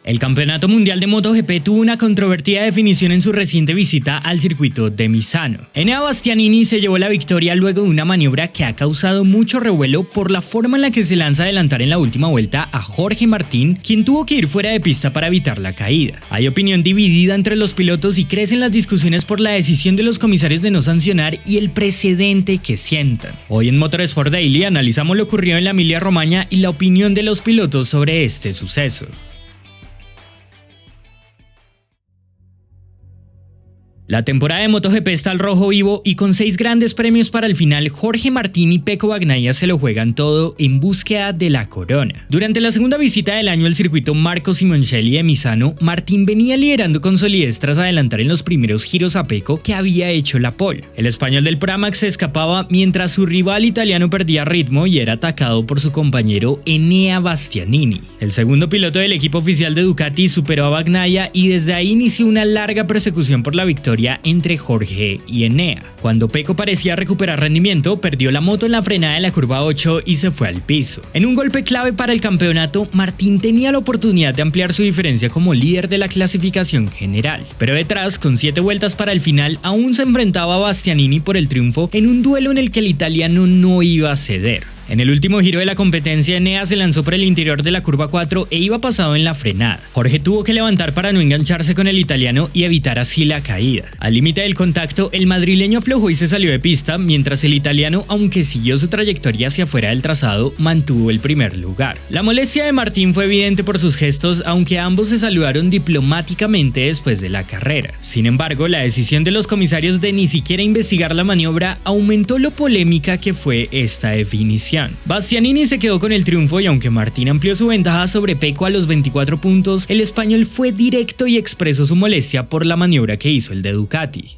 El Campeonato Mundial de MotoGP tuvo una controvertida definición en su reciente visita al circuito de Misano. Enea Bastianini se llevó la victoria luego de una maniobra que ha causado mucho revuelo por la forma en la que se lanza a adelantar en la última vuelta a Jorge Martín, quien tuvo que ir fuera de pista para evitar la caída. Hay opinión dividida entre los pilotos y crecen las discusiones por la decisión de los comisarios de no sancionar y el precedente que sientan. Hoy en Motorsport Daily analizamos lo ocurrido en la Emilia-Romagna y la opinión de los pilotos sobre este suceso. La temporada de MotoGP está al rojo vivo y con 6 grandes premios para el final, Jorge Martín y Pecco Bagnaia se lo juegan todo en búsqueda de la corona. Durante la segunda visita del año al circuito Marco Simoncelli de Misano, Martín venía liderando con solidez tras adelantar en los primeros giros a Pecco, que había hecho la pole. El español del Pramac se escapaba mientras su rival italiano perdía ritmo y era atacado por su compañero Enea Bastianini. El segundo piloto del equipo oficial de Ducati superó a Bagnaia y desde ahí inició una larga persecución por la victoria entre Jorge y Enea. Cuando Pecco parecía recuperar rendimiento, perdió la moto en la frenada de la curva 8 y se fue al piso. En un golpe clave para el campeonato, Martín tenía la oportunidad de ampliar su diferencia como líder de la clasificación general, pero detrás, con 7 vueltas para el final, aún se enfrentaba a Bastianini por el triunfo en un duelo en el que el italiano no iba a ceder. En el último giro de la competencia, Enea se lanzó por el interior de la curva 4 e iba pasado en la frenada. Jorge tuvo que levantar para no engancharse con el italiano y evitar así la caída. Al límite del contacto, el madrileño aflojó y se salió de pista, mientras el italiano, aunque siguió su trayectoria hacia afuera del trazado, mantuvo el primer lugar. La molestia de Martín fue evidente por sus gestos, aunque ambos se saludaron diplomáticamente después de la carrera. Sin embargo, la decisión de los comisarios de ni siquiera investigar la maniobra aumentó lo polémica que fue esta definición. Bastianini se quedó con el triunfo y aunque Martín amplió su ventaja sobre Pecco a los 24 puntos, el español fue directo y expresó su molestia por la maniobra que hizo el de Ducati.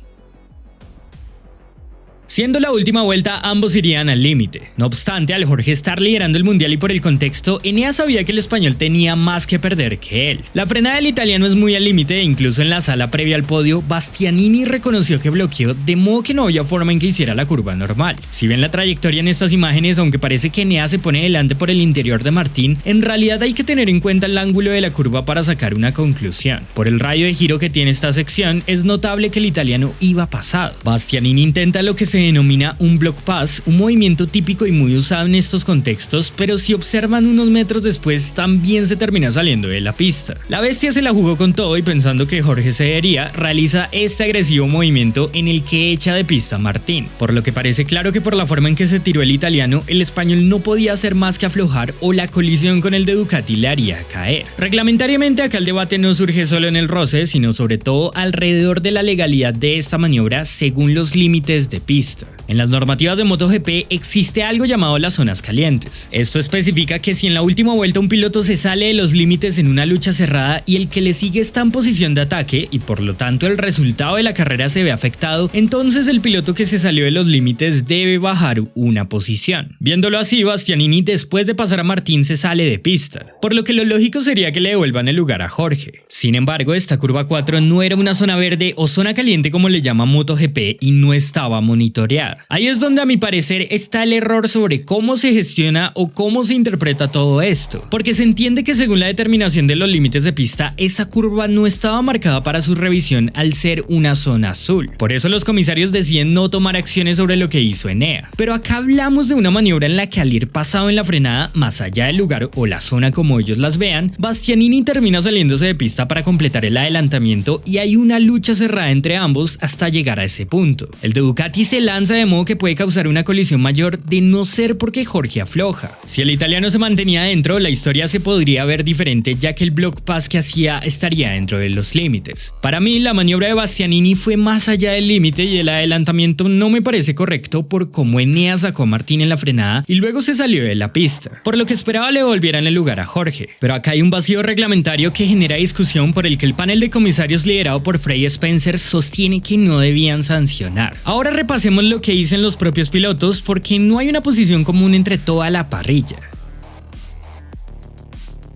Siendo la última vuelta, ambos irían al límite. No obstante, al Jorge estar liderando el mundial y por el contexto, Enea sabía que el español tenía más que perder que él. La frenada del italiano es muy al límite e incluso en la sala previa al podio, Bastianini reconoció que bloqueó de modo que no había forma en que hiciera la curva normal. Si ven la trayectoria en estas imágenes, aunque parece que Enea se pone delante por el interior de Martín, en realidad hay que tener en cuenta el ángulo de la curva para sacar una conclusión. Por el radio de giro que tiene esta sección, es notable que el italiano iba pasado. Bastianini intenta lo que se denomina un block pass, un movimiento típico y muy usado en estos contextos, pero si observan unos metros después también se termina saliendo de la pista. La bestia se la jugó con todo y pensando que Jorge cedería, realiza este agresivo movimiento en el que echa de pista a Martín, por lo que parece claro que por la forma en que se tiró el italiano, el español no podía hacer más que aflojar o la colisión con el de Ducati le haría caer. Reglamentariamente acá el debate no surge solo en el roce, sino sobre todo alrededor de la legalidad de esta maniobra según los límites de pista. En las normativas de MotoGP existe algo llamado las zonas calientes. Esto especifica que si en la última vuelta un piloto se sale de los límites en una lucha cerrada y el que le sigue está en posición de ataque y por lo tanto el resultado de la carrera se ve afectado, entonces el piloto que se salió de los límites debe bajar una posición. Viéndolo así, Bastianini después de pasar a Martín se sale de pista, por lo que lo lógico sería que le devuelvan el lugar a Jorge. Sin embargo, esta curva 4 no era una zona verde o zona caliente como le llama MotoGP y no estaba monitoreada. Ahí es donde a mi parecer está el error sobre cómo se gestiona o cómo se interpreta todo esto, porque se entiende que según la determinación de los límites de pista, esa curva no estaba marcada para su revisión al ser una zona azul. Por eso los comisarios deciden no tomar acciones sobre lo que hizo Enea. Pero acá hablamos de una maniobra en la que al ir pasado en la frenada, más allá del lugar o la zona como ellos las vean, Bastianini termina saliéndose de pista para completar el adelantamiento y hay una lucha cerrada entre ambos hasta llegar a ese punto. El de Ducati se lanza de modo que puede causar una colisión mayor de no ser porque Jorge afloja. Si el italiano se mantenía dentro, la historia se podría ver diferente ya que el block pass que hacía estaría dentro de los límites. Para mí, la maniobra de Bastianini fue más allá del límite y el adelantamiento no me parece correcto por cómo Enea sacó a Martín en la frenada y luego se salió de la pista, por lo que esperaba le volvieran el lugar a Jorge. Pero acá hay un vacío reglamentario que genera discusión por el que el panel de comisarios liderado por Frey Spencer sostiene que no debían sancionar. Ahora repasemos lo que dicen los propios pilotos porque no hay una posición común entre toda la parrilla.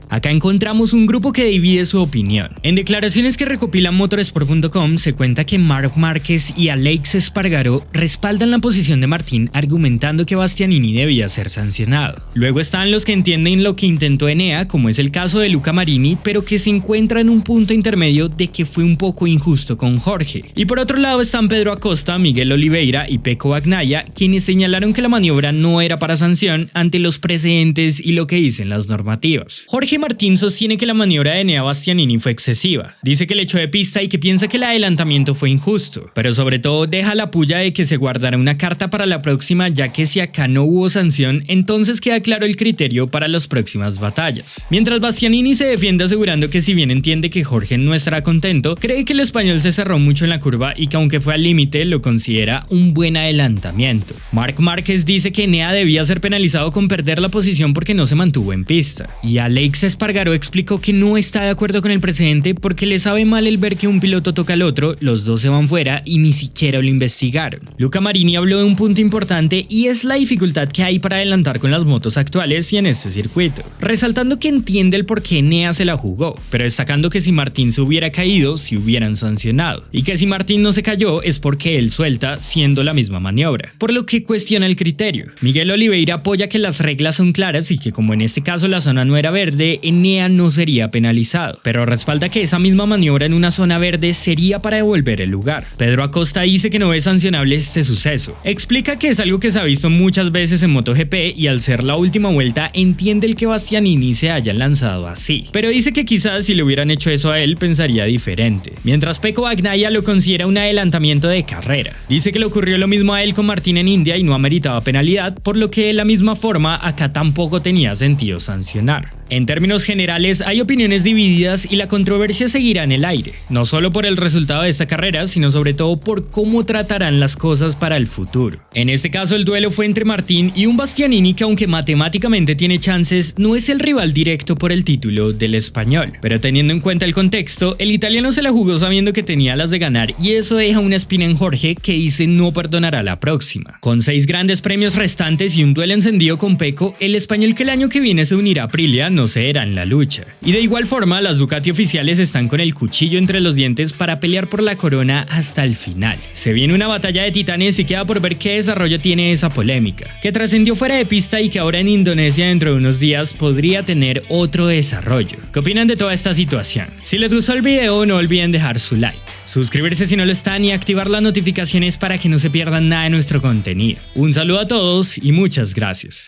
Acá encontramos un grupo que divide su opinión. En declaraciones que recopila motorsport.com se cuenta que Marc Márquez y Aleix Espargaró respaldan la posición de Martín argumentando que Bastianini debía ser sancionado. Luego están los que entienden lo que intentó Enea, como es el caso de Luca Marini, pero que se encuentra en un punto intermedio de que fue un poco injusto con Jorge. Y por otro lado están Pedro Acosta, Miguel Oliveira y Pecco Bagnaia, quienes señalaron que la maniobra no era para sanción ante los precedentes y lo que dicen las normativas. Jorge Martín sostiene que la maniobra de Enea Bastianini fue excesiva. Dice que le echó de pista y que piensa que el adelantamiento fue injusto, pero sobre todo deja la puya de que se guardará una carta para la próxima, ya que si acá no hubo sanción, entonces queda claro el criterio para las próximas batallas. Mientras Bastianini se defiende asegurando que si bien entiende que Jorge no estará contento, cree que el español se cerró mucho en la curva y que aunque fue al límite lo considera un buen adelantamiento. Marc Márquez dice que Enea debía ser penalizado con perder la posición porque no se mantuvo en pista. Y Aleix Espargaró explicó que no está de acuerdo con el precedente porque le sabe mal el ver que un piloto toca al otro, los dos se van fuera y ni siquiera lo investigaron. Luca Marini habló de un punto importante y es la dificultad que hay para adelantar con las motos actuales y en este circuito, resaltando que entiende el por qué Enea se la jugó, pero destacando que si Martín se hubiera caído, se hubieran sancionado, y que si Martín no se cayó es porque él suelta siendo la misma maniobra, por lo que cuestiona el criterio. Miguel Oliveira apoya que las reglas son claras y que como en este caso la zona no era verde, Enea no sería penalizado, pero respalda que esa misma maniobra en una zona verde sería para devolver el lugar. Pedro Acosta dice que no ve sancionable este suceso. Explica que es algo que se ha visto muchas veces en MotoGP y al ser la última vuelta entiende el que Bastianini se haya lanzado así, pero dice que quizás si le hubieran hecho eso a él pensaría diferente. Mientras Pecco Bagnaia lo considera un adelantamiento de carrera. Dice que le ocurrió lo mismo a él con Martín en India y no ameritaba penalidad, por lo que de la misma forma acá tampoco tenía sentido sancionar. En términos generales hay opiniones divididas y la controversia seguirá en el aire, no solo por el resultado de esta carrera, sino sobre todo por cómo tratarán las cosas para el futuro. En este caso el duelo fue entre Martín y un Bastianini que aunque matemáticamente tiene chances, no es el rival directo por el título del español. Pero teniendo en cuenta el contexto, el italiano se la jugó sabiendo que tenía las de ganar y eso deja una espina en Jorge que dice no perdonará la próxima. Con 6 grandes premios restantes y un duelo encendido con Pecco, el español que el año que viene se unirá a Aprilia no cederá en la lucha. Y de igual forma, las Ducati oficiales están con el cuchillo entre los dientes para pelear por la corona hasta el final. Se viene una batalla de titanes y queda por ver qué desarrollo tiene esa polémica, que trascendió fuera de pista y que ahora en Indonesia dentro de unos días podría tener otro desarrollo. ¿Qué opinan de toda esta situación? Si les gustó el video no olviden dejar su like, suscribirse si no lo están y activar las notificaciones para que no se pierdan nada de nuestro contenido. Un saludo a todos y muchas gracias.